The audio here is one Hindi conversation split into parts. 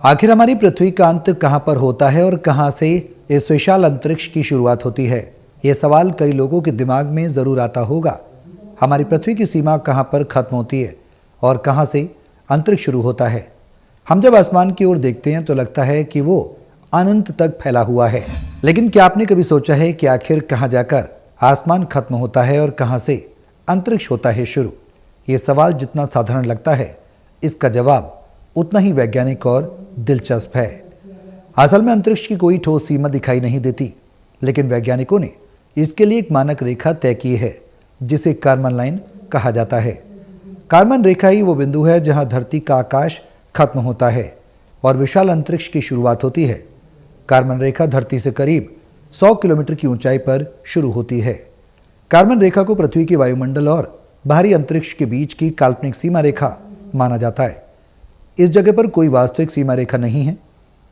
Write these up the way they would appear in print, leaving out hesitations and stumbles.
आखिर हमारी पृथ्वी का अंत कहां पर होता है और कहां से इस विशाल अंतरिक्ष की शुरुआत होती है? यह सवाल कई लोगों के दिमाग में जरूर आता होगा। हमारी पृथ्वी की सीमा कहां पर खत्म होती है और कहां से अंतरिक्ष शुरू होता है? हम जब आसमान की ओर देखते हैं तो लगता है कि वो अनंत तक फैला हुआ है, लेकिन क्या आपने कभी सोचा है कि आखिर कहां जाकर आसमान खत्म होता है और कहां से अंतरिक्ष होता है शुरू? ये सवाल जितना साधारण लगता है, इसका जवाब उतना ही वैज्ञानिक और दिलचस्प है। असल में अंतरिक्ष की कोई ठोस सीमा दिखाई नहीं देती, लेकिन वैज्ञानिकों ने इसके लिए एक मानक रेखा तय की है, जिसे कार्मन लाइन कहा जाता है। कार्मन रेखा ही वो बिंदु है जहां धरती का आकाश खत्म होता है और विशाल अंतरिक्ष की शुरुआत होती है। कार्मन रेखा धरती से करीब 100 किलोमीटर की ऊंचाई पर शुरू होती है। कार्मन रेखा को पृथ्वी के वायुमंडल और बाहरी अंतरिक्ष के बीच की काल्पनिक सीमा रेखा माना जाता है। इस जगह पर कोई वास्तविक सीमा रेखा नहीं है,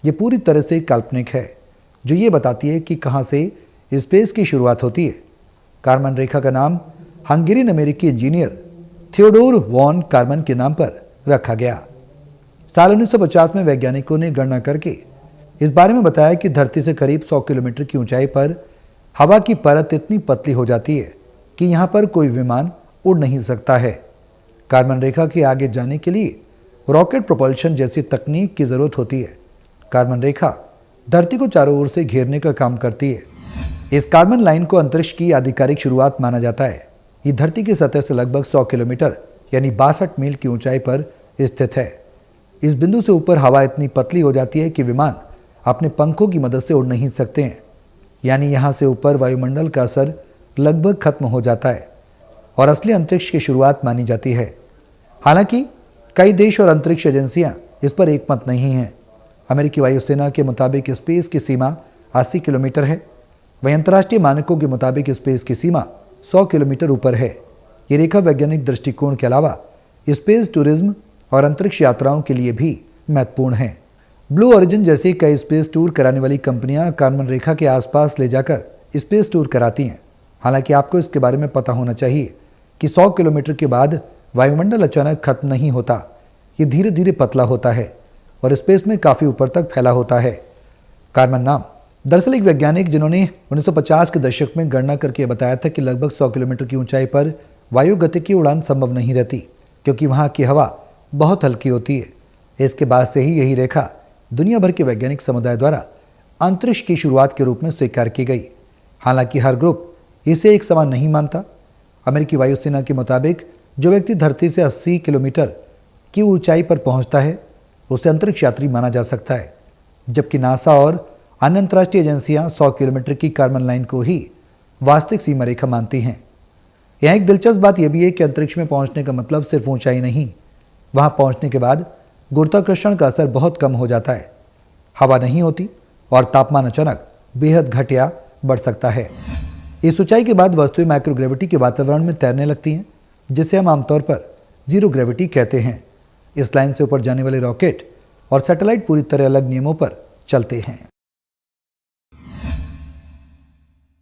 ये पूरी तरह से काल्पनिक है, जो ये बताती है कि कहां से स्पेस की शुरुआत होती है। कार्मन रेखा का नाम हंगेरियन अमेरिकी इंजीनियर थियोडोर वॉन कार्मन के नाम पर रखा गया। साल 1950 में वैज्ञानिकों ने गणना करके इस बारे में बताया कि धरती से करीब 100 किलोमीटर की ऊंचाई पर हवा की परत इतनी पतली हो जाती है कि यहाँ पर कोई विमान उड़ नहीं सकता है। कार्बन रेखा के आगे जाने के लिए रॉकेट प्रोपल्शन जैसी तकनीक की जरूरत होती है। कार्बन रेखा धरती को चारों ओर से घेरने का काम करती है। इस कार्बन लाइन को अंतरिक्ष की आधिकारिक शुरुआत माना जाता है। ये धरती की सतह से लगभग 100 किलोमीटर यानी 62 मील की ऊंचाई पर स्थित है। इस बिंदु से ऊपर हवा इतनी पतली हो जाती है कि विमान अपने पंखों की मदद से उड़ नहीं सकते हैं, यानी यहाँ से ऊपर वायुमंडल का असर लगभग खत्म हो जाता है और असली अंतरिक्ष की शुरुआत मानी जाती है। हालांकि कई देश और अंतरिक्ष एजेंसियां इस पर एकमत नहीं हैं। अमेरिकी वायुसेना के मुताबिक स्पेस की सीमा 80 किलोमीटर है, वहीं अंतर्राष्ट्रीय मानकों के मुताबिक स्पेस की सीमा 100 किलोमीटर ऊपर है। ये रेखा वैज्ञानिक दृष्टिकोण के अलावा स्पेस टूरिज्म और अंतरिक्ष यात्राओं के लिए भी महत्वपूर्ण है। ब्लू ओरिजिन जैसी कई स्पेस टूर कराने वाली कंपनियां कार्बन रेखा के आसपास ले जाकर स्पेस टूर कराती हैं। हालांकि आपको इसके बारे में पता होना चाहिए कि 100 किलोमीटर के बाद वायुमंडल अचानक खत्म नहीं होता, ये धीरे धीरे पतला होता है और स्पेस में काफ़ी ऊपर तक फैला होता है। कार्बन नाम दरअसल एक वैज्ञानिक जिन्होंने 1950 के दशक में गणना करके बताया था कि लगभग 100 किलोमीटर की ऊंचाई पर वायु गति की उड़ान संभव नहीं रहती, क्योंकि वहाँ की हवा बहुत हल्की होती है। इसके बाद से ही यही रेखा दुनिया भर के वैज्ञानिक समुदाय द्वारा अंतरिक्ष की शुरुआत के रूप में स्वीकार की गई। हालांकि हर ग्रुप इसे एक समान नहीं मानता। अमेरिकी वायुसेना के मुताबिक जो व्यक्ति धरती से 80 किलोमीटर की ऊंचाई पर पहुंचता है उसे अंतरिक्ष यात्री माना जा सकता है, जबकि नासा और अन्य अंतर्राष्ट्रीय एजेंसियां 100 किलोमीटर की कार्बन लाइन को ही वास्तविक सीमा रेखा मानती हैं। यहाँ एक दिलचस्प बात यह भी है कि अंतरिक्ष में पहुंचने का मतलब सिर्फ ऊंचाई नहीं, वहां पहुंचने के बाद गुरुत्वाकर्षण का असर बहुत कम हो जाता है, हवा नहीं होती और तापमान अचानक बेहद घट या बढ़ सकता है। इस ऊंचाई के बाद वस्तुएं माइक्रोग्रेविटी के वातावरण में तैरने लगती हैं, जिसे हम आमतौर पर जीरो ग्रेविटी कहते हैं। इस लाइन से ऊपर जाने वाले रॉकेट और सैटेलाइट पूरी तरह अलग नियमों पर चलते हैं।